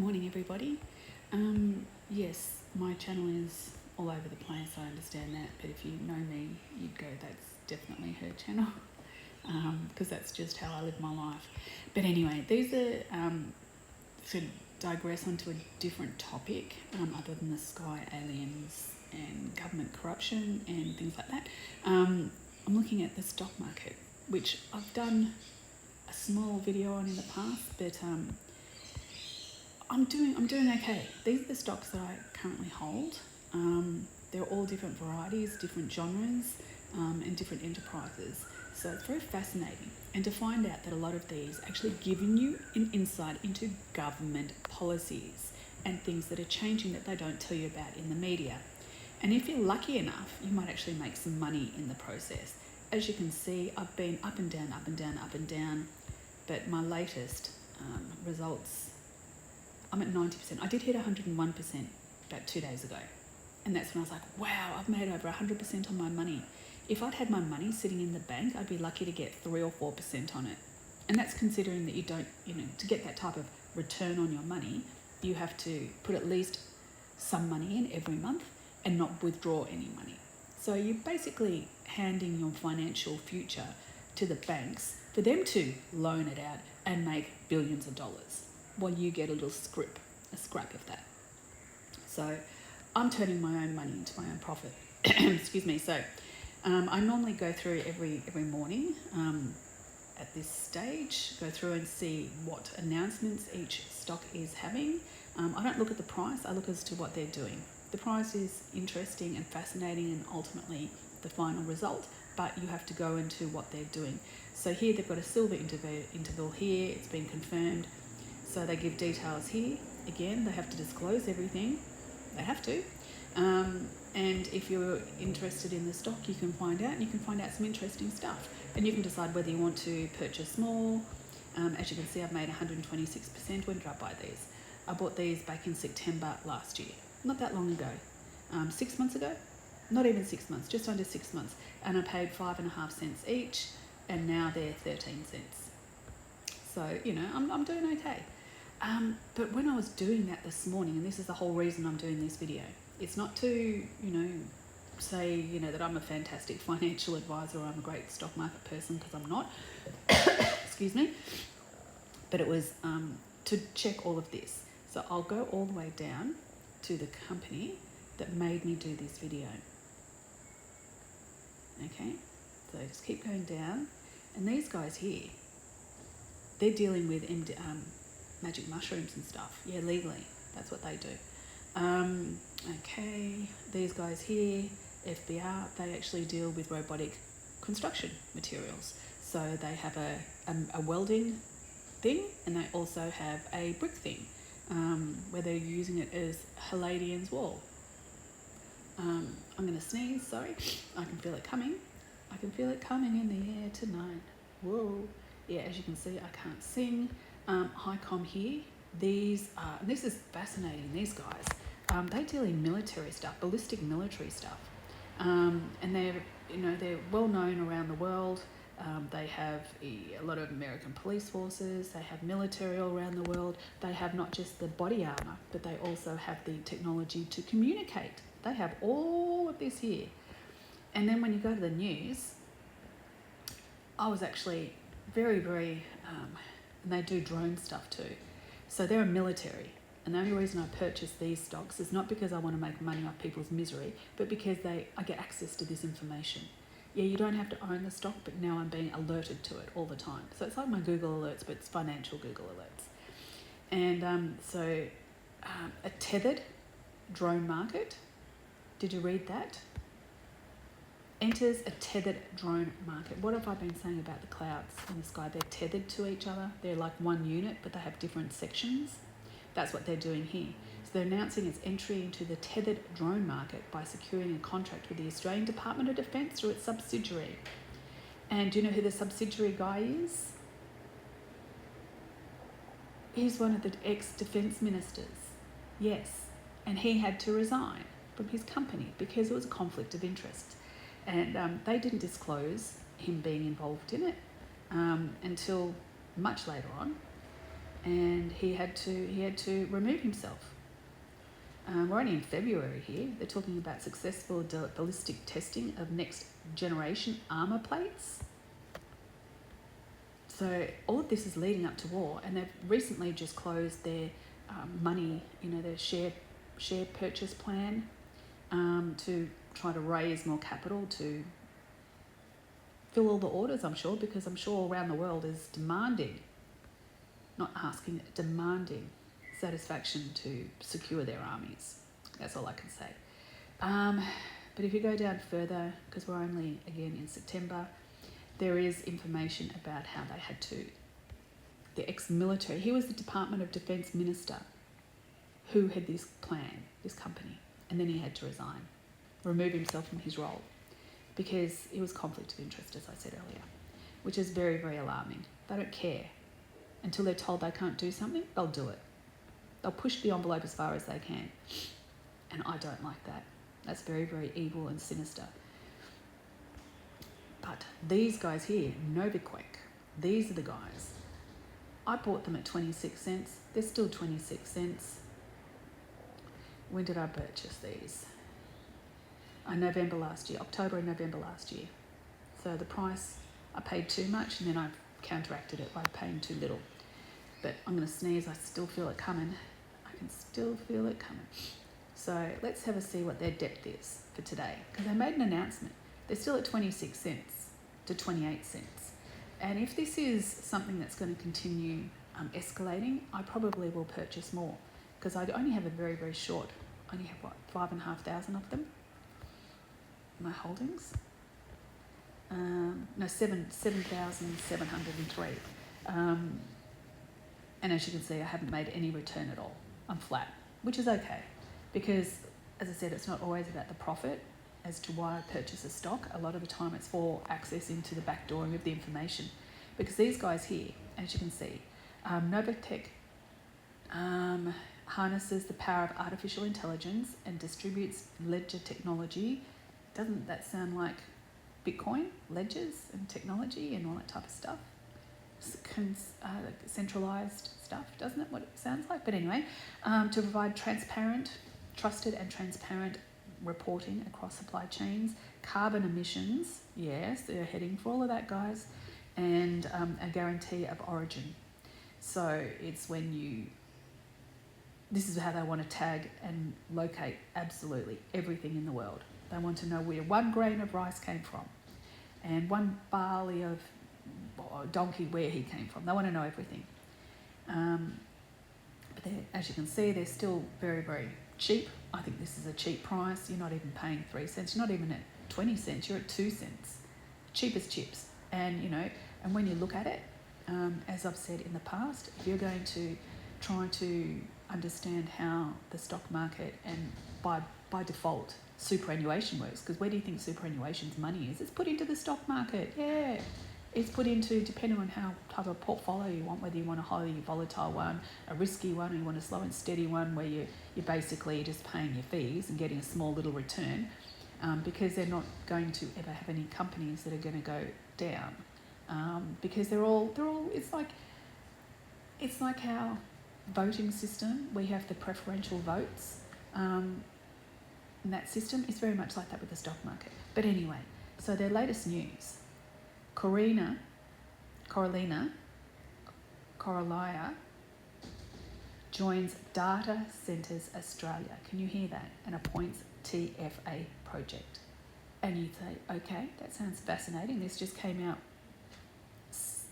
morning, everybody. Yes, my channel is all over the place, I understand that, but if you know me, you'd go, that's definitely her channel, because that's just how I live my life. But anyway, these are, to digress onto a different topic, other than the sky aliens and government corruption and things like that. I'm looking at the stock market, which I've done a small video on in the past, but I'm doing okay. These are the stocks that I currently hold. They're all different varieties, different genres, and different enterprises. So it's very fascinating. And to find out that a lot of these actually giving you an insight into government policies and things that are changing that they don't tell you about in the media. And if you're lucky enough, you might actually make some money in the process. As you can see, I've been up and down, up and down, up and down, but my latest results, I'm at 90%. I did hit 101% about 2 days ago. And that's when I was like, wow, I've made over 100% on my money. If I'd had my money sitting in the bank, I'd be lucky to get 3 or 4% on it. And that's considering that you don't, to get that type of return on your money, you have to put at least some money in every month and not withdraw any money. So you're basically handing your financial future to the banks for them to loan it out and make billions of dollars, while you get a little scrap of that. So I'm turning my own money into my own profit. Excuse me. So I normally go through every morning at this stage, go through and see what announcements each stock is having. I don't look at the price, I look as to what they're doing. The price is interesting and fascinating and ultimately the final result, but you have to go into what they're doing. So here they've got a silver interval here, it's been confirmed. So they give details here. Again, they have to disclose everything. They have to. And if you're interested in the stock, you can find out, and you can find out some interesting stuff. And you can decide whether you want to purchase more. As you can see, I've made 126%. When did I buy these? I bought these back in September last year. Not that long ago. 6 months ago? Not even 6 months, just under 6 months. And I paid 5.5 cents each, and now they're 13 cents. So, I'm doing okay. But when I was doing that this morning, and this is the whole reason I'm doing this video, it's not to, say, that I'm a fantastic financial advisor or I'm a great stock market person, because I'm not. Excuse me. But it was to check all of this. So I'll go all the way down to the company that made me do this video. Okay, so just keep going down. And these guys here, they're dealing with magic mushrooms and stuff. Yeah, legally. That's what they do. Okay, these guys here, FBR, they actually deal with robotic construction materials. So they have a welding thing, and they also have a brick thing, where they're using it as Palladian's wall. I'm going to sneeze, sorry. I can feel it coming. I can feel it coming in the air tonight. Whoa. Yeah, as you can see, I can't sing. HiCom here. This is fascinating, these guys. They deal in military stuff, ballistic military stuff. And they're well known around the world. They have a lot of American police forces. They have military all around the world. They have not just the body armor, but they also have the technology to communicate. They have all of this here. And then when you go to the news, I was actually very, very, and they do drone stuff too. So they're a military. And the only reason I purchased these stocks is not because I want to make money off people's misery, but because I get access to this information. Yeah, you don't have to own the stock, but now I'm being alerted to it all the time. So it's like my Google Alerts, but it's financial Google Alerts. And a tethered drone market. Did you read that? Enters a tethered drone market. What have I been saying about the clouds in the sky? They're tethered to each other. They're like one unit, but they have different sections. That's what they're doing here. So they're announcing its entry into the tethered drone market by securing a contract with the Australian Department of Defence through its subsidiary. And do you know who the subsidiary guy is? He's one of the ex-defence ministers. Yes. And he had to resign from his company because it was a conflict of interest. And they didn't disclose him being involved in it until much later on. and he had to remove himself. We're only in February here. They're talking about successful ballistic testing of next generation armour plates. So all of this is leading up to war, and they've recently just closed their money, their share purchase plan to try to raise more capital to fill all the orders, I'm sure, because I'm sure around the world is demanding, not asking, demanding satisfaction to secure their armies. That's all I can say. But if you go down further, because we're only, again, in September, there is information about how they had to, the ex-military, he was the Department of Defence Minister who had this plan, this company, and then he had to resign, remove himself from his role, because it was conflict of interest, as I said earlier, which is very, very alarming. They don't care. Until they're told they can't do something, they'll do it. They'll push the envelope as far as they can. And I don't like that. That's very, very evil and sinister. But these guys here, Noviquake, these are the guys. I bought them at 26 cents. They're still 26 cents. When did I purchase these? November last year, October and November last year. So the price, I paid too much, and then I've counteracted it by paying too little. But I'm going to sneeze. I still feel it coming. I can still feel it coming. So let's have a see what their depth is for today, because they made an announcement. They're still at 26 cents to 28 cents. And if this is something that's going to continue escalating, I probably will purchase more, because I only have a very, very short, I only have 5,500 of them, my holdings. 7,703. And as you can see, I haven't made any return at all. I'm flat, which is okay, because as I said, it's not always about the profit as to why I purchase a stock. A lot of the time it's for access into the backdooring of the information, because these guys here, as you can see, Novatech harnesses the power of artificial intelligence and distributes ledger technology. Doesn't that sound like Bitcoin, ledgers and technology and all that type of stuff? Centralized stuff, doesn't it? What it sounds like. But anyway, to provide trusted and transparent reporting across supply chains, carbon emissions, yes, they're heading for all of that, guys, and a guarantee of origin. So it's this is how they want to tag and locate absolutely everything in the world. They want to know where 1 grain of rice came from and 1 barley of donkey, where he came from. They want to know everything. But as you can see, they're still very, very cheap. I think this is a cheap price. You're not even paying 3 cents. You're not even at 20 cents. You're at 2 cents. Cheap as chips. And, and when you look at it, as I've said in the past, if you're going to try to understand how the stock market and by default superannuation works, because where do you think superannuation's money is? It's put into the stock market. Yeah. It's put into, depending on how type of portfolio you want, whether you want a highly volatile one, a risky one, or you want a slow and steady one where you're basically just paying your fees and getting a small little return, because they're not going to ever have any companies that are going to go down, because they're all it's like our voting system. We have the preferential votes, and that system is very much like that with the stock market. But anyway, so their latest news. Coralia joins Data Centres Australia. Can you hear that? And appoints TFA project. And you say, okay, that sounds fascinating. This just came out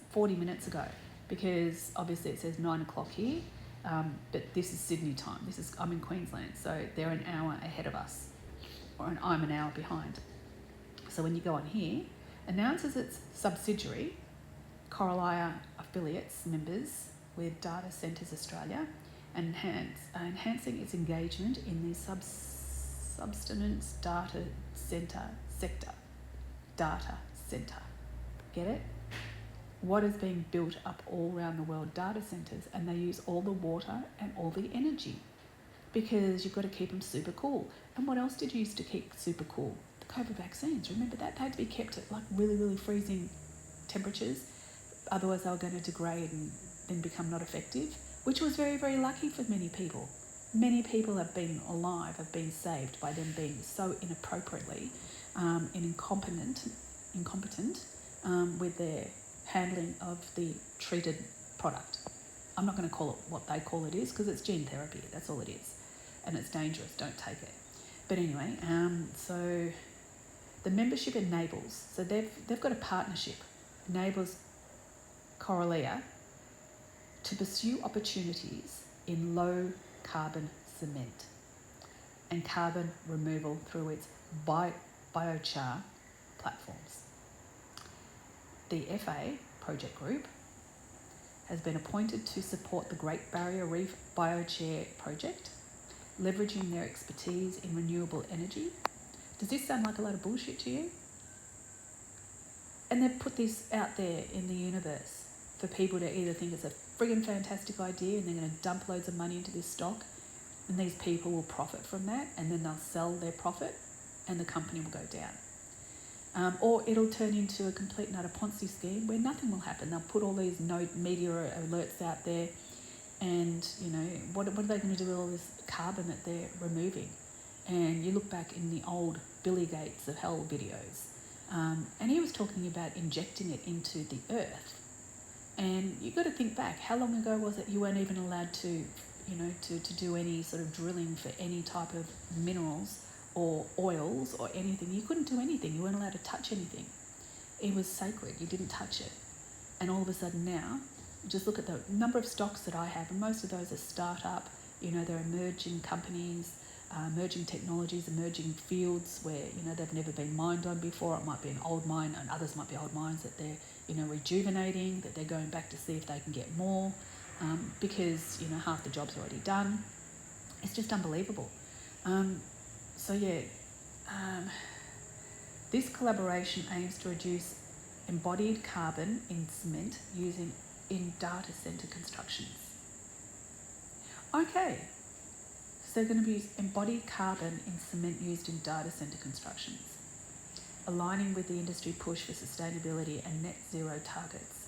40 minutes ago, because obviously it says 9 o'clock here, but this is Sydney time. I'm in Queensland, so they're an hour ahead of us, I'm an hour behind. So when you go on here, announces its subsidiary, Coralia Affiliates members with Data Centres Australia, enhancing its engagement in the subsistence data centre sector. Data centre. Get it? What is being built up all around the world? Data centres, and they use all the water and all the energy, because you've got to keep them super cool. And what else did you use to keep super cool? The COVID vaccines, remember that? They had to be kept at like really, really freezing temperatures, otherwise they were going to degrade and then become not effective. which was very, very lucky for many people. Many people have been alive, have been saved by them being so inappropriately and incompetent with their handling of the treated product. I'm not going to call it what they call it is, because it's gene therapy. That's all it is. And it's dangerous. Don't take it. But anyway, so the membership enables. So they've got a partnership. Enables Coralea to pursue opportunities in low carbon cement and carbon removal through its biochar platforms. The FA project group has been appointed to support the Great Barrier Reef Biochar project, leveraging their expertise in renewable energy. Does this sound like a lot of bullshit to you? And they've put this out there in the universe for people to either think it's a friggin' fantastic idea and they're going to dump loads of money into this stock, and these people will profit from that, and then they'll sell their profit and the company will go down. Or it'll turn into a complete and utter Ponzi scheme where nothing will happen. They'll put all these media alerts out there, and what are they going to do with all this carbon that they're removing? And you look back in the old Billy Gates of Hell videos, and he was talking about injecting it into the earth. And you've got to think back, how long ago was it you weren't even allowed to do any sort of drilling for any type of minerals or oils or anything? You couldn't do anything. You weren't allowed to touch anything. It was sacred. You didn't touch it. And all of a sudden now, just look at the number of stocks that I have, and most of those are start-up. They're emerging companies, emerging technologies, emerging fields where, they've never been mined on before. It might be an old mine, and others might be old mines that they're, rejuvenating, that they're going back to see if they can get more, because, half the job's already done. It's just unbelievable. This collaboration aims to reduce embodied carbon in cement using in data center constructions. Okay, so they're going to be embodied carbon in cement used in data center constructions, aligning with the industry push for sustainability and net zero targets.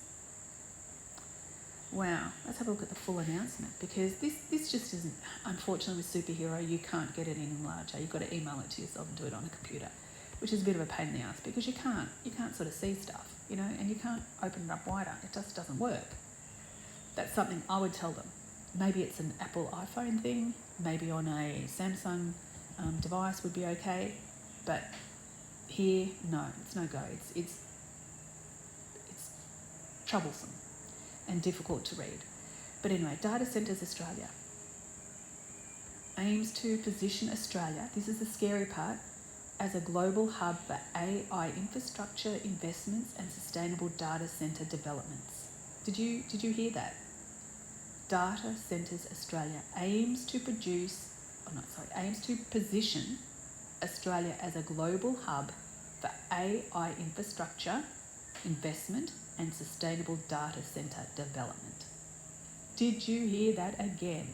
Wow, let's have a look at the full announcement, because this just isn't, unfortunately with Superhero, you can't get it in larger. You've got to email it to yourself and do it on a computer, which is a bit of a pain in the ass, because you can't sort of see stuff, and you can't open it up wider. It just doesn't work. That's something I would tell them. Maybe it's an Apple iPhone thing, maybe on a Samsung device would be okay, but here, no, it's no go. It's troublesome and difficult to read. But anyway, Data Centres Australia aims to position Australia, this is the scary part, as a global hub for AI infrastructure investments and sustainable data centre developments. Did you hear that? Data Centres Australia aims to position Australia as a global hub for AI infrastructure, investment and sustainable data centre development. Did you hear that again?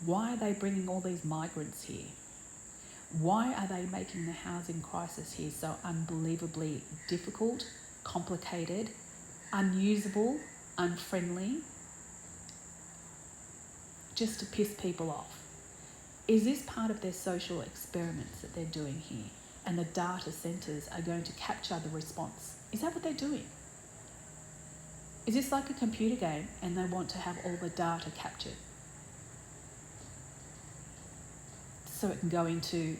Why are they bringing all these migrants here? Why are they making the housing crisis here so unbelievably difficult, complicated, unusable, unfriendly, just to piss people off? Is this part of their social experiments that they're doing here, and the data centres are going to capture the response? Is that what they're doing? Is this like a computer game and they want to have all the data captured so it can go into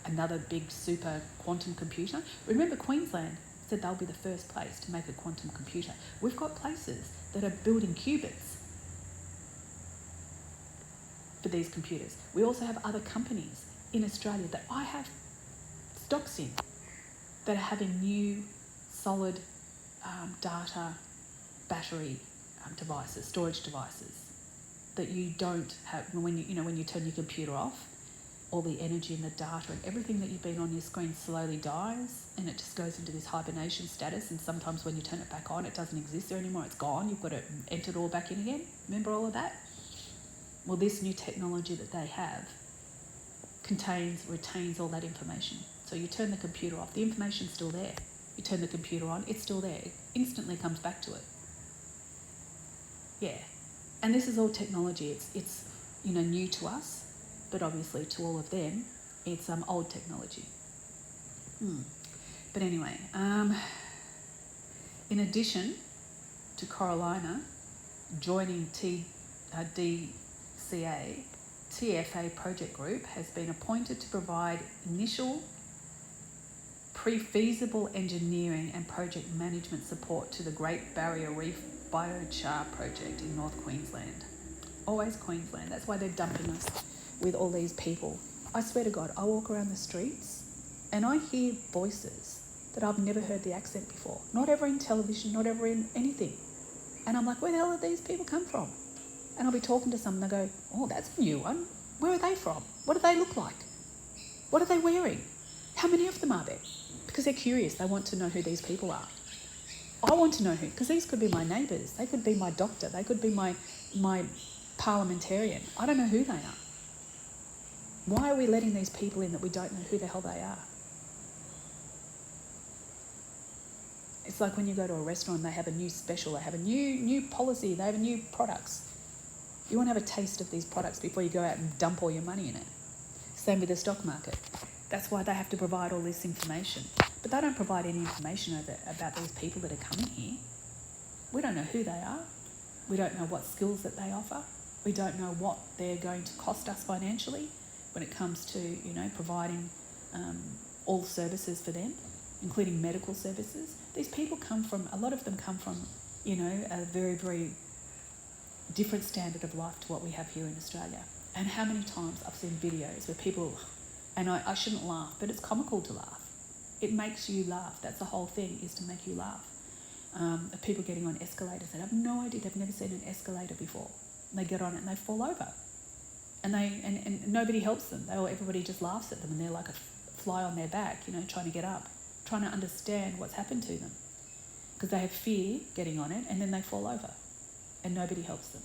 another big super quantum computer? Remember, Queensland said they'll be the first place to make a quantum computer. We've got places that are building qubits for these computers. We also have other companies in Australia that I have stocks in that are having new solid data battery devices, storage devices that you don't have when you turn your computer off. All the energy and the data and everything that you've been on your screen slowly dies, and it just goes into this hibernation status, and sometimes when you turn it back on, it doesn't exist there anymore, it's gone, you've got to enter it all back in again. Remember all of that? Well, this new technology that they have retains all that information. So you turn the computer off, the information's still there. You turn the computer on, it's still there. It instantly comes back to it. Yeah. And this is all technology. It's new to us, but obviously to all of them, it's old technology. But anyway, in addition to Coralina joining DCA, TFA Project Group has been appointed to provide initial pre-feasible engineering and project management support to the Great Barrier Reef Biochar project in North Queensland. Always Queensland. That's why they're dumping us with all these people. I swear to God, I walk around the streets and I hear voices that I've never heard the accent before. Not ever in television, not ever in anything. And I'm like, where the hell have these people come from? And I'll be talking to some and they go, oh, that's a new one. Where are they from? What do they look like? What are they wearing? How many of them are there? Because they're curious. They want to know who these people are. I want to know who, because these could be my neighbours. They could be my doctor. They could be my parliamentarian. I don't know who they are. Why are we letting these people in that we don't know who the hell they are? It's like when you go to a restaurant, they have a new special, they have a new policy, they have new products. You want to have a taste of these products before you go out and dump all your money in it. Same with the stock market. That's why they have to provide all this information. But they don't provide any information about these people that are coming here. We don't know who they are. We don't know what skills that they offer. We don't know what they're going to cost us financially when it comes to, providing all services for them, including medical services. These people a lot of them come from, a very, very different standard of life to what we have here in Australia. And how many times I've seen videos where people, and I shouldn't laugh, but it's comical to laugh. It makes you laugh. That's the whole thing, is to make you laugh. People getting on escalators that have no idea, they've never seen an escalator before. And they get on it and they fall over. And nobody helps them. Everybody just laughs at them and they're like a fly on their back, trying to get up, trying to understand what's happened to them. Because they have fear getting on it and then they fall over and nobody helps them.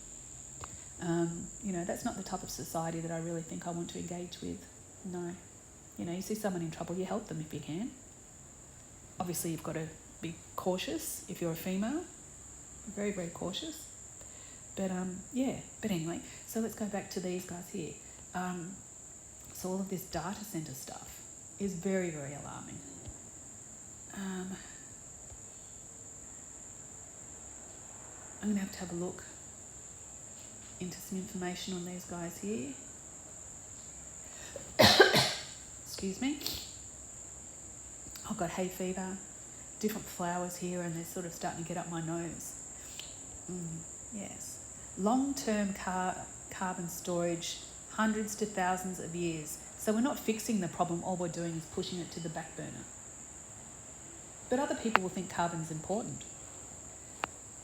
That's not the type of society that I really think I want to engage with. No. You see someone in trouble, you help them if you can. Obviously, you've got to be cautious if you're a female. Very, very cautious. But, But anyway, so let's go back to these guys here. So all of this data centre stuff is very, very alarming. I'm going to have a look into some information on these guys here. Excuse me. I've got hay fever, different flowers here, and they're sort of starting to get up my nose. Yes. Long-term carbon storage, hundreds to thousands of years. So we're not fixing the problem, all we're doing is pushing it to the back burner. But other people will think carbon's important.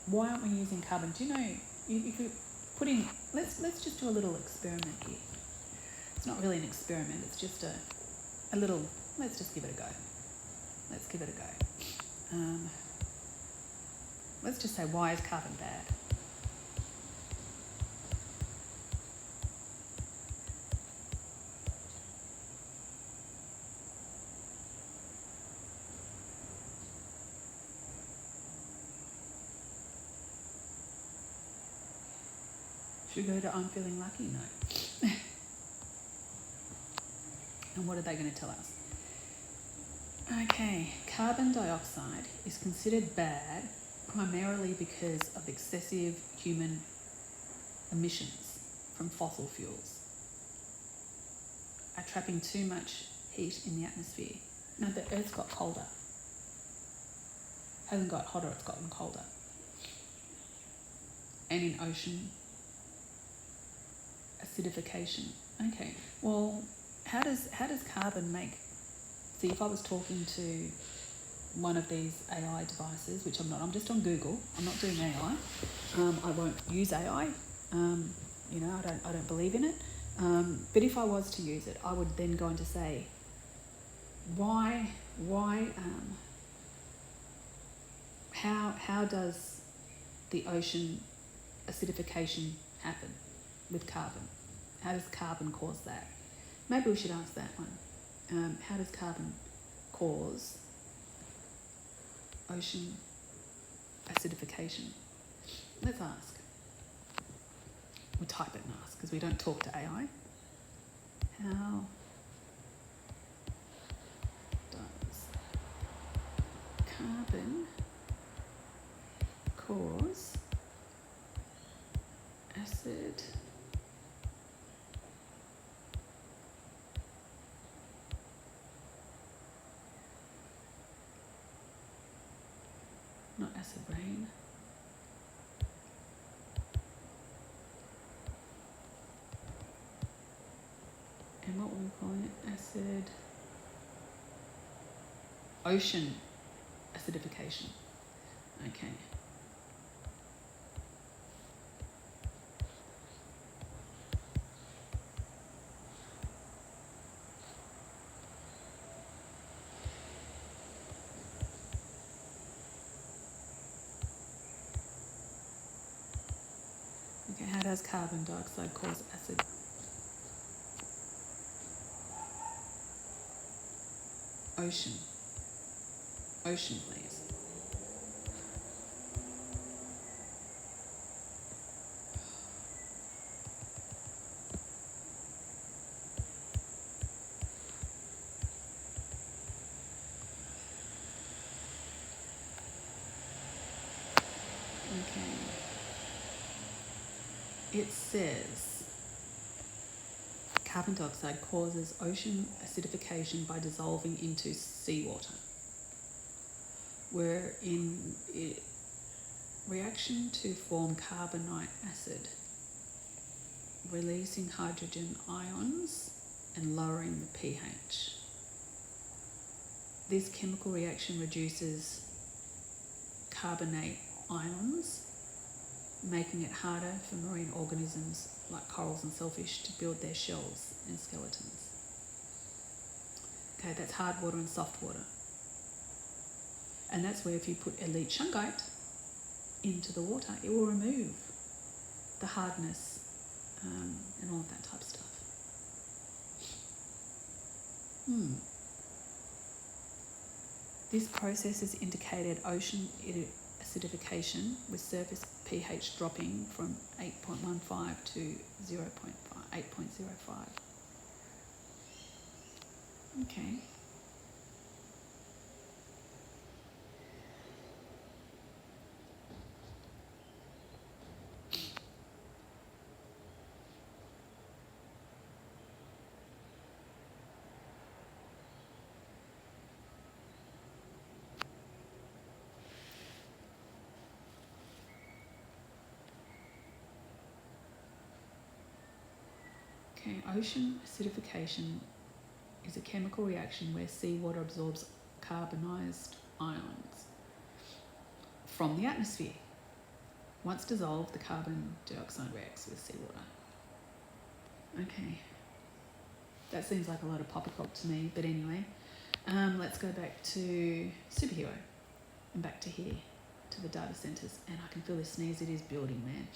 Why aren't we using carbon? Do you know, you could put in, let's just do a little experiment here. It's not really an experiment, it's just a little, let's just give it a go. Let's give it a go. Let's just say, why is carbon bad? Should we go to I'm feeling lucky? No. And what are they going to tell us? Okay, carbon dioxide is considered bad primarily because of excessive human emissions from fossil fuels are trapping too much heat in the atmosphere. Now the Earth's got colder. Hasn't got hotter, it's gotten colder. And in ocean acidification. Okay, well, how does carbon make... See, if I was talking to one of these AI devices, which I'm not, I'm just on Google, I'm not doing AI, I won't use AI, I don't believe in it, but if I was to use it, I would then go on to say, how does the ocean acidification happen with carbon? How does carbon cause that? Maybe we should ask that one. How does carbon cause ocean acidification? Let's ask. we type it and ask, because we don't talk to AI. How does carbon cause acid not acid rain, and what were we calling it? Acid ocean acidification. Okay. Okay, how does carbon dioxide cause acid? Ocean, please. Okay. It says carbon dioxide causes ocean acidification by dissolving into seawater, where in reaction to form carbonate acid, releasing hydrogen ions and lowering the pH. This chemical reaction reduces carbonate ions, making it harder for marine organisms like corals and shellfish to build their shells and skeletons. Okay, that's hard water and soft water. And that's where if you put elite shungite into the water, it will remove the hardness and all of that type of stuff. This process has indicated ocean acidification with surface pH dropping from 8.15 to 8.05. Okay. Okay, ocean acidification is a chemical reaction where seawater absorbs carbonized ions from the atmosphere. Once dissolved, the carbon dioxide reacts with seawater. Okay, that seems like a lot of poppycock to me, but anyway, let's go back to superhero and back to here, to the data centers, and I can feel this sneeze, it is building, man.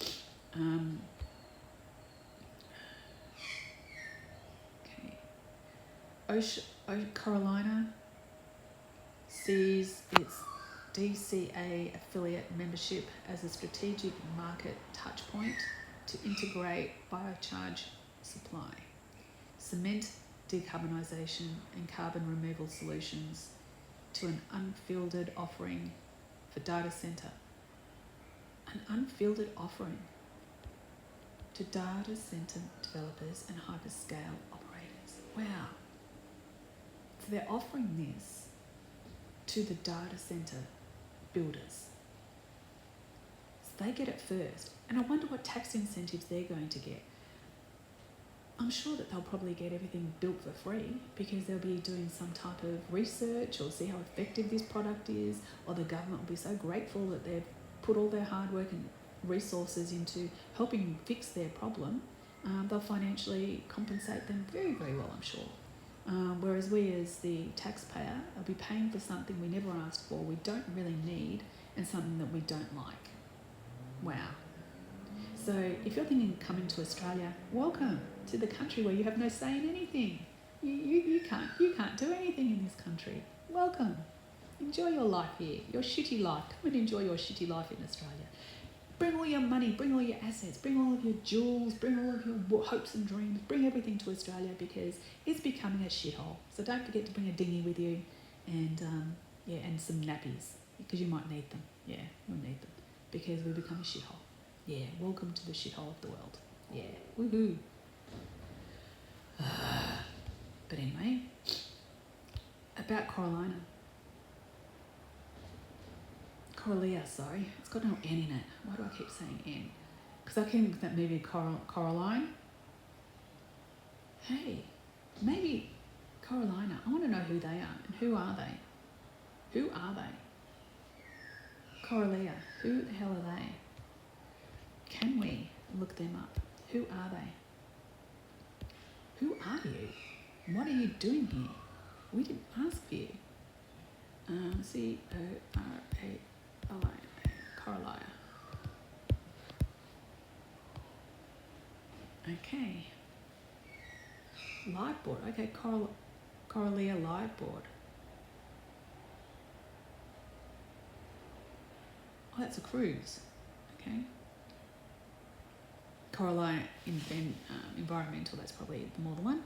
Carolina sees its DCA affiliate membership as a strategic market touchpoint to integrate biocharge supply, cement decarbonisation and carbon removal solutions to an unfiltered offering for data centre. An unfiltered offering to data centre developers and hyperscale operators. Wow. So they're offering this to the data centre builders. So they get it first. And I wonder what tax incentives they're going to get. I'm sure that they'll probably get everything built for free because they'll be doing some type of research or see how effective this product is, or the government will be so grateful that they've put all their hard work and resources into helping fix their problem. They'll financially compensate them very, very well, I'm sure. Whereas we as the taxpayer will be paying for something we never asked for, we don't really need, and something that we don't like. Wow. So if you're thinking of coming to Australia, welcome to the country where you have no say in anything. You can't do anything in this country. Welcome. Enjoy your life here, your shitty life. Come and enjoy your shitty life in Australia. Bring all your money, bring all your assets, bring all of your jewels, bring all of your hopes and dreams, bring everything to Australia because it's becoming a shithole. So don't forget to bring a dinghy with you and and some nappies because you might need them. Yeah, you'll need them because we become a shithole. Yeah, welcome to the shithole of the world. Yeah, woohoo. But anyway, about Coralia, sorry. It's got no N in it. Why do I keep saying N? Because I came with that movie Coraline. Hey, maybe Carolina. I want to know who they are and who are they? Who are they? Coralia. Who the hell are they? Can we look them up? Who are they? Who are you? What are you doing here? We didn't ask for you. Coralia. Okay. Live board. Okay, Coralia live board. Oh, that's a cruise. Okay. Coralia environmental. That's probably more the one.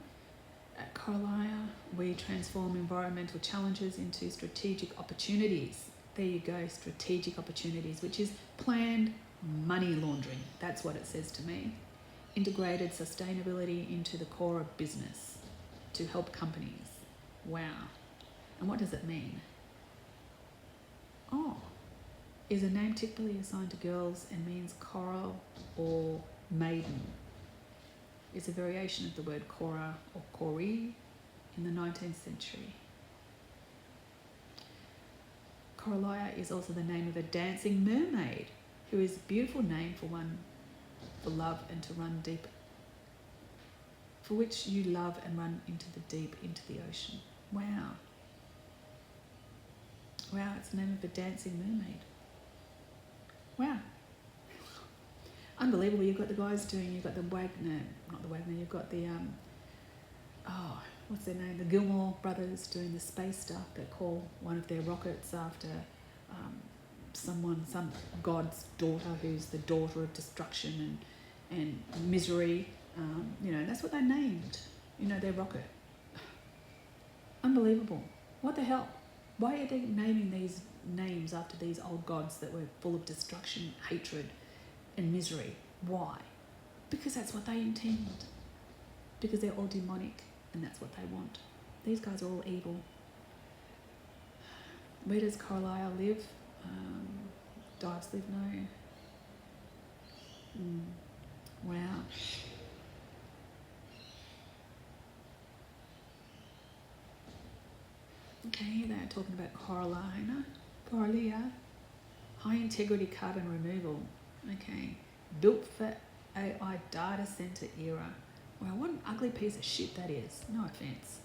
At Coralia, we transform environmental challenges into strategic opportunities. There you go, strategic opportunities, which is planned money laundering. That's what it says to me. Integrated sustainability into the core of business to help companies. Wow. And what does it mean? Oh, is a name typically assigned to girls and means coral or maiden. Is a variation of the word Cora or Cori in the 19th century. Coralia is also the name of a dancing mermaid, who is a beautiful name for one for love and to run deep, for which you love and run into the deep, into the ocean. Wow. Wow, it's the name of a dancing mermaid. Wow. Unbelievable. You've got the guys doing, you've got the Wagner, not the Wagner, you've got the, what's their name? The Gilmore brothers doing the space stuff that call one of their rockets after some god's daughter who's the daughter of destruction and misery. That's what they named, their rocket. Unbelievable. What the hell? Why are they naming these names after these old gods that were full of destruction, hatred, and misery? Why? Because that's what they intend. Because they're all demonic and that's what they want. These guys are all evil. Where does Carlisle live? Dives live? No. Wow. Okay, they're talking about Coralia. High integrity carbon removal. Okay. Built for AI data center era. Wow, what an ugly piece of shit that is. No offense.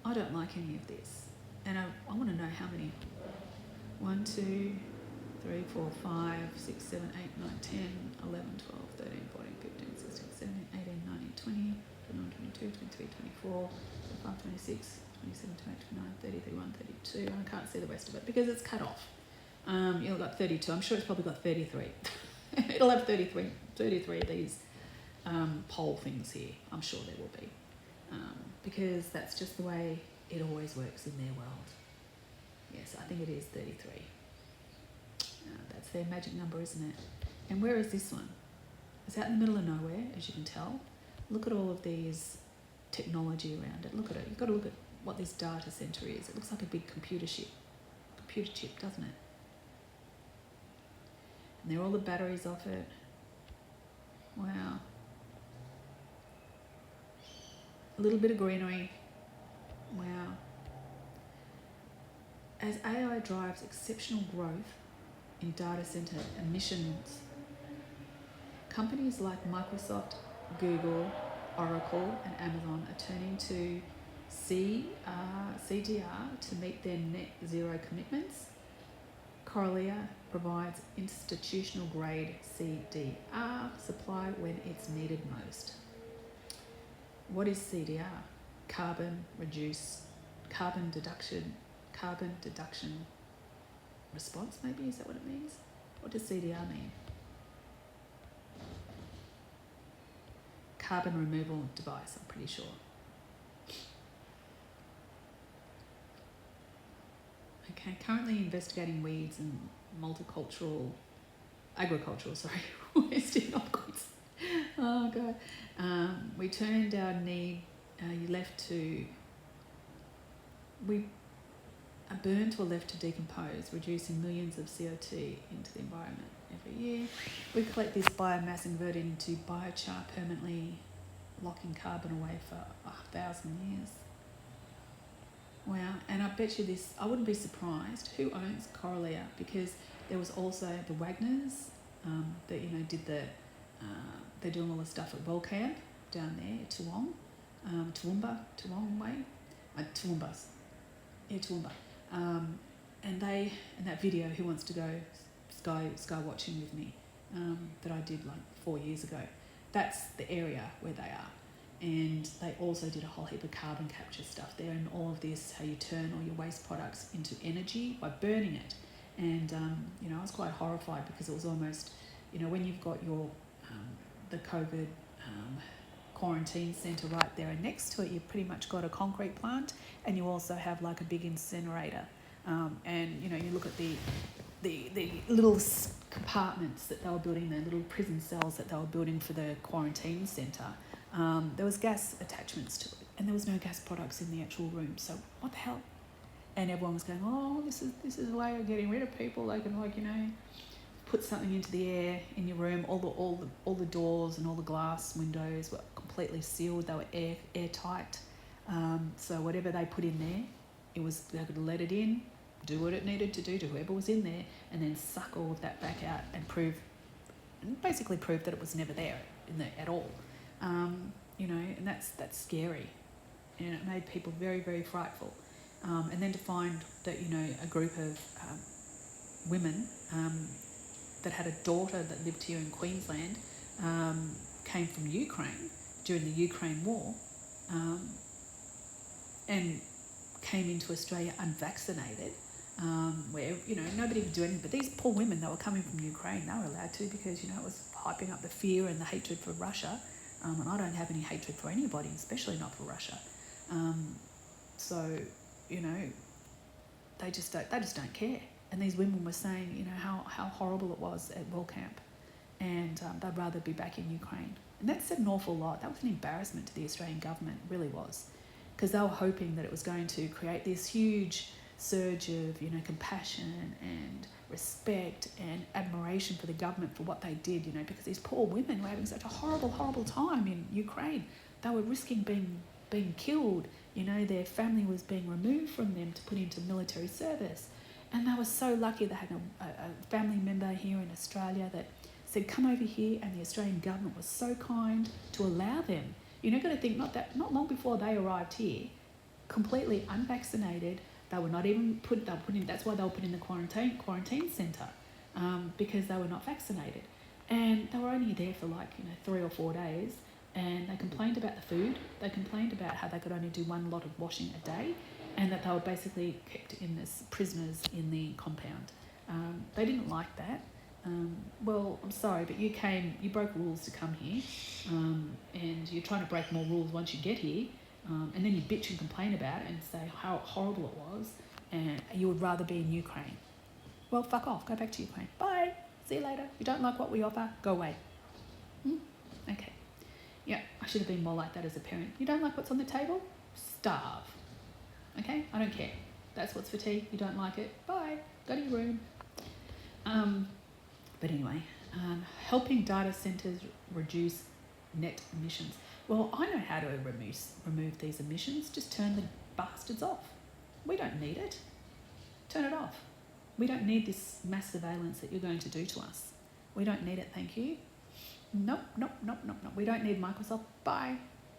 I don't like any of this. And I want to know how many. 1, 2, 3, 4, 5, 6, 7, 8, 9, 10, 11, 12, 13, 14, 15, 16, 17, 18, 19, 20, 21, 22, 23, 24, 25, 26, 27, 28, 29, 30, 31, 32. I can't see the rest of it because it's cut off. You've got 32. I'm sure it's probably got 33. It'll have 33 of these poll things here. I'm sure there will be. Because that's just the way it always works in their world. Yes, I think it is 33. That's their magic number, isn't it? And where is this one? It's out in the middle of nowhere, as you can tell. Look at all of these technology around it. Look at it. You've got to look at what this data center is. It looks like a big computer chip, doesn't it? And there are all the batteries off it. Wow. A little bit of greenery. Wow. As AI drives exceptional growth in data center emissions, companies like Microsoft, Google, Oracle, and Amazon are turning to CDR to meet their net zero commitments. Coralia provides institutional grade CDR supply when it's needed most. What is CDR? Carbon deduction response, maybe? Is that what it means? What does CDR mean? Carbon removal device, I'm pretty sure. Okay, currently investigating weeds and agricultural, wasting of goods. Oh God. We turned our need, a burn to a left to decompose, reducing millions of CO2 into the environment every year. We collect this biomass and convert it into biochar, permanently locking carbon away for 1,000 years. Wow, and I bet you this, I wouldn't be surprised. Who owns Coralia? Because there was also the Wagners that, did they're doing all the stuff at WoW Camp down there, Toowoomba way. Toowoomba's. Yeah, Toowoomba. And that video, Who Wants to Go Sky Watching with me, that I did like 4 years ago, that's the area where they are. And they also did a whole heap of carbon capture stuff there, and all of this, how you turn all your waste products into energy by burning it. And I was quite horrified, because it was almost, when you've got your the COVID quarantine centre right there, and next to it you've pretty much got a concrete plant, and you also have like a big incinerator. And you look at the little compartments that they were building, the little prison cells that they were building for the quarantine centre. There was gas attachments to it, and there was no gas products in the actual room. So what the hell? And everyone was going, oh, this is a way of getting rid of people. They can put something into the air in your room. All the doors and all the glass windows were completely sealed. They were airtight. So whatever they put in there, they could let it in, do what it needed to do to whoever was in there, and then suck all of that back out and basically prove that it was never there at all. And that's scary, and it made people very, very frightful. And then to find that a group of women that had a daughter that lived here in Queensland, came from Ukraine during the Ukraine war, and came into Australia unvaccinated, where nobody could do anything. But these poor women, they were coming from Ukraine, they were allowed to, because it was hyping up the fear and the hatred for Russia. And I don't have any hatred for anybody, especially not for Russia. So they just don't care. And these women were saying, how horrible it was at WoW Camp, and they'd rather be back in Ukraine. And that said an awful lot. That was an embarrassment to the Australian government, it really was, because they were hoping that it was going to create this huge surge of compassion and respect and admiration for the government for what they did, because these poor women were having such a horrible time in Ukraine. They were risking being killed. Their family was being removed from them to put into military service, and they were so lucky they had a family member here in Australia that said, come over here, and the Australian government was so kind to allow them. Got to think, not long before they arrived here, completely unvaccinated. They were not even that's why they were put in the quarantine centre, because they were not vaccinated. And they were only there for 3 or 4 days, and they complained about the food. They complained about how they could only do one lot of washing a day, and that they were basically kept as prisoners in the compound. They didn't like that. Well, I'm sorry, but you broke rules to come here, and you're trying to break more rules once you get here. And then you bitch and complain about it and say how horrible it was, and you would rather be in Ukraine. Well, fuck off. Go back to Ukraine. Bye. See you later. If you don't like what we offer, go away. Okay. Yeah, I should have been more like that as a parent. You don't like what's on the table? Starve. Okay? I don't care. That's what's for tea. You don't like it? Bye. Go to your room. But anyway, helping data centres reduce net emissions. Well, I know how to remove these emissions. Just turn the bastards off. We don't need it. Turn it off. We don't need this mass surveillance that you're going to do to us. We don't need it, thank you. Nope. We don't need Microsoft. Bye.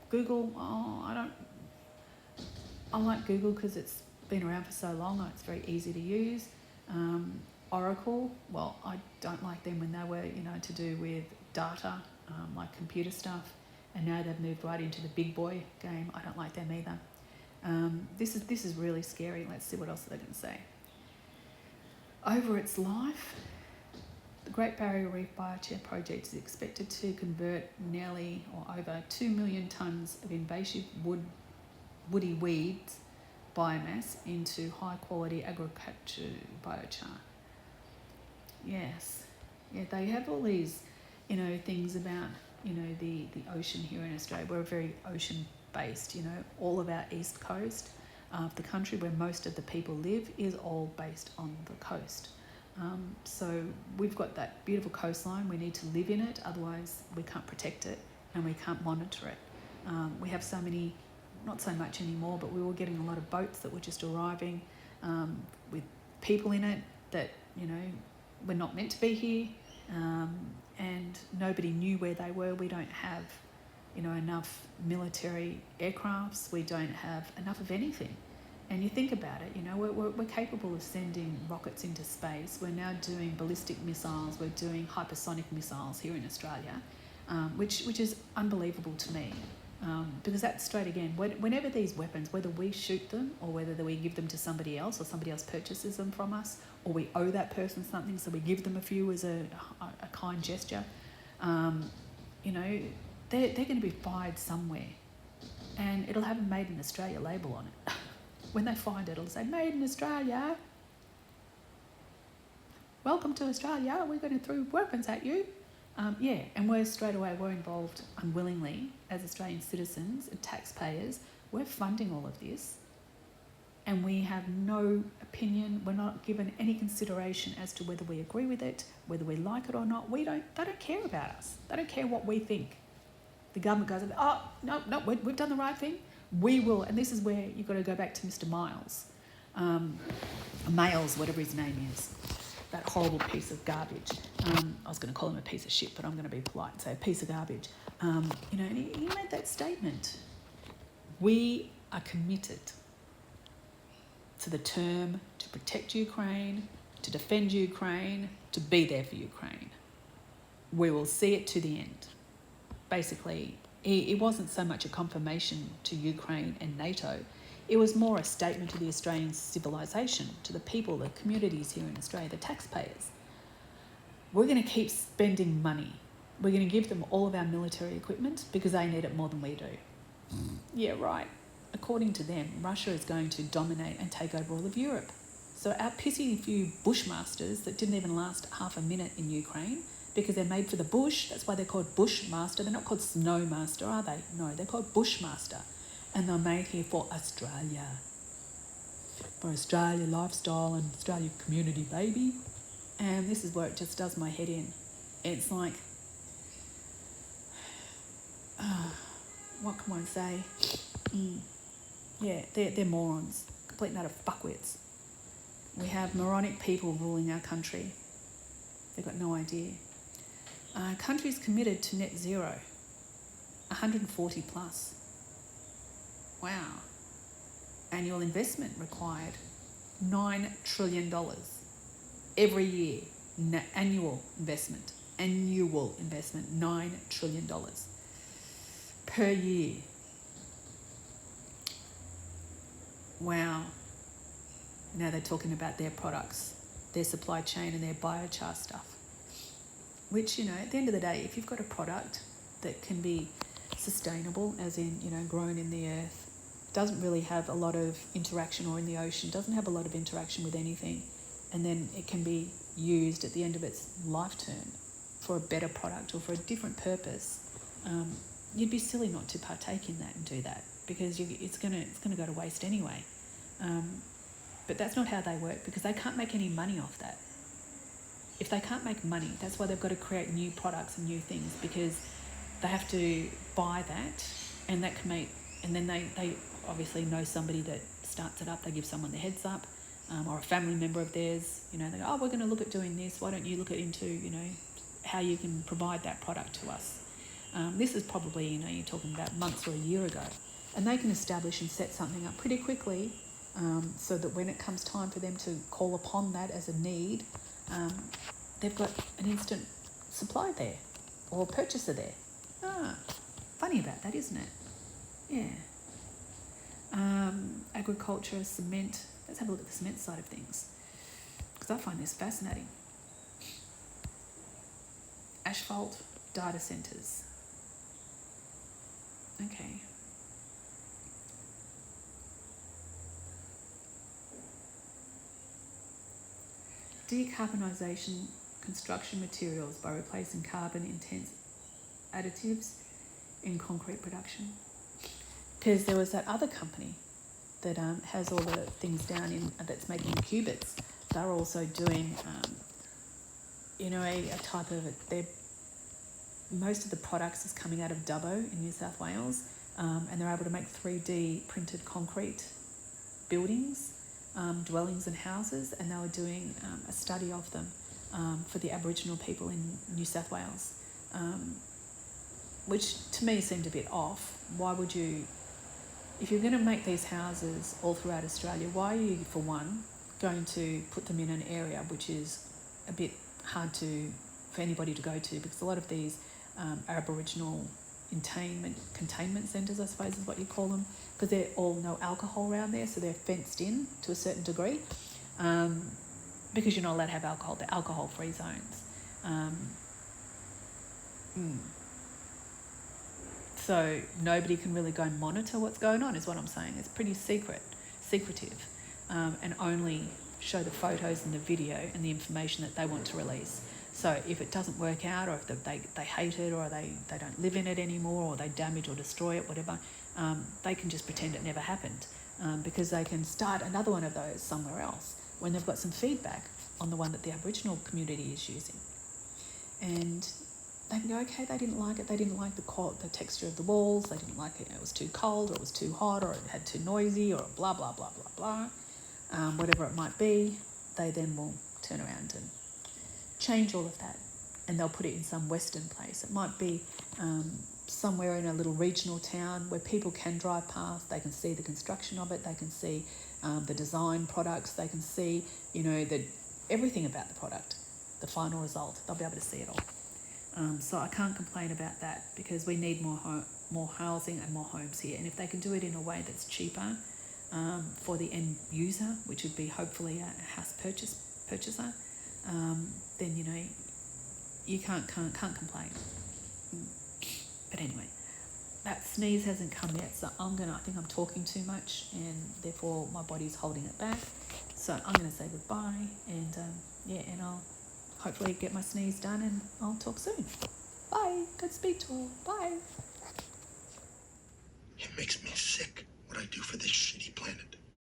Google, I like Google because it's been around for so long. It's very easy to use. Oracle, well, I don't like them when they were, to do with data, like computer stuff. And now they've moved right into the big boy game. I don't like them either. This is really scary. Let's see what else they're going to say. Over its life, the Great Barrier Reef Biochar project is expected to convert nearly or over 2 million tonnes of invasive woody weeds biomass into high quality agriculture biochar. Yes. Yeah, they have all these, things about, the ocean here in Australia. We're very ocean based, all of our east coast of the country where most of the people live is all based on the coast. So we've got that beautiful coastline. We need to live in it, otherwise we can't protect it and we can't monitor it. We have so many, not so much anymore, but we were getting a lot of boats that were just arriving with people in it that, were not meant to be here, and nobody knew where they were. We don't have, enough military aircrafts. We don't have enough of anything. And you think about it, we're capable of sending rockets into space. We're now doing ballistic missiles. We're doing hypersonic missiles here in Australia, which is unbelievable to me. Because that's straight again, whenever these weapons, whether we shoot them or whether we give them to somebody else or somebody else purchases them from us, or we owe that person something, so we give them a few as a kind gesture, they're going to be fired somewhere. And it'll have a Made in Australia label on it. When they find it, it'll say, Made in Australia. Welcome to Australia. We're going to throw weapons at you. And we're involved unwillingly as Australian citizens and taxpayers. We're funding all of this. And we have no opinion. We're not given any consideration as to whether we agree with it, whether we like it or not. They don't care about us. They don't care what we think. The government goes, oh, no, we've done the right thing. We will, and this is where you've got to go back to Mr. Miles, whatever his name is, that horrible piece of garbage. I was going to call him a piece of shit, but I'm going to be polite and say a piece of garbage. And he made that statement. We are committed to the term to protect Ukraine, to defend Ukraine, to be there for Ukraine. We will see it to the end. Basically, it wasn't so much a confirmation to Ukraine and NATO. It was more a statement to the Australian civilization, to the people, the communities here in Australia, the taxpayers. We're going to keep spending money. We're going to give them all of our military equipment because they need it more than we do. Yeah, right. According to them, Russia is going to dominate and take over all of Europe. So our pissy few bushmasters that didn't even last half a minute in Ukraine, because they're made for the bush, that's why they're called bushmaster. They're not called snowmaster, are they? No, they're called bushmaster. And they're made here for Australia. For Australia lifestyle and Australia community, baby. And this is where it just does my head in. It's like, what can one say? Yeah, they're morons. Complete and utter fuckwits. We have moronic people ruling our country. They've got no idea. Countries committed to net zero, 140 plus. Wow. Annual investment required, $9 trillion. Every year, annual investment, $9 trillion per year. Wow. Now they're talking about their products, their supply chain and their biochar stuff. Which, at the end of the day, if you've got a product that can be sustainable, as in, grown in the earth, doesn't really have a lot of interaction, or in the ocean, doesn't have a lot of interaction with anything, and then it can be used at the end of its life term for a better product or for a different purpose, you'd be silly not to partake in that and do that, because it's gonna go to waste anyway. But that's not how they work, because they can't make any money off that. If they can't make money, that's why they've got to create new products and new things, because they have to buy that, and that can make, and then they obviously know somebody that starts it up. They give someone the heads up, or a family member of theirs. They go, oh, we're going to look at doing this. Why don't you look into, how you can provide that product to us? This is probably, you're talking about months or a year ago, and they can establish and set something up pretty quickly, so that when it comes time for them to call upon that as a need, they've got an instant supply there, or purchaser there. Funny about that, isn't it? Yeah. Agriculture, cement. Let's have a look at the cement side of things, because I find this fascinating. asphalt data centres. Okay. Decarbonisation construction materials by replacing carbon-intense additives in concrete production. Because there was that other company that has all the things down in that's making qubits. They're also doing, a type of it. Most of the products is coming out of Dubbo in New South Wales, and they're able to make 3D printed concrete buildings, dwellings and houses, and they were doing a study of them for the Aboriginal people in New South Wales, which to me seemed a bit off. Why would you, if you're going to make these houses all throughout Australia, why are you, for one, going to put them in an area which is a bit hard for anybody to go to, because a lot of these Aboriginal containment centres, I suppose is what you call them, because they're all no alcohol around there, so they're fenced in to a certain degree, because you're not allowed to have alcohol. They're alcohol-free zones. So nobody can really go and monitor what's going on, is what I'm saying. It's pretty secretive, and only show the photos and the video and the information that they want to release. So if it doesn't work out, or if they hate it, or they don't live in it anymore, or they damage or destroy it, whatever, they can just pretend it never happened, because they can start another one of those somewhere else when they've got some feedback on the one that the Aboriginal community is using. And they can go, okay, they didn't like it, they didn't like the texture of the walls, they didn't like it, it was too cold, or it was too hot, or it had too noisy, or blah, blah, blah, blah, blah. Whatever it might be, they then will turn around and change all of that, and they'll put it in some Western place. It might be somewhere in a little regional town where people can drive past, they can see the construction of it, they can see the design products, they can see, everything about the product, the final result. They'll be able to see it all. So I can't complain about that, because we need more housing and more homes here. And if they can do it in a way that's cheaper for the end user, which would be hopefully a house purchaser, then you can't complain. But anyway, that sneeze hasn't come yet, so I think I'm talking too much, and therefore my body's holding it back. So I'm going to say goodbye, and and I'll hopefully get my sneeze done, and I'll talk soon. Bye. Good speak to all. Bye. It makes me sick what I do for this shitty planet.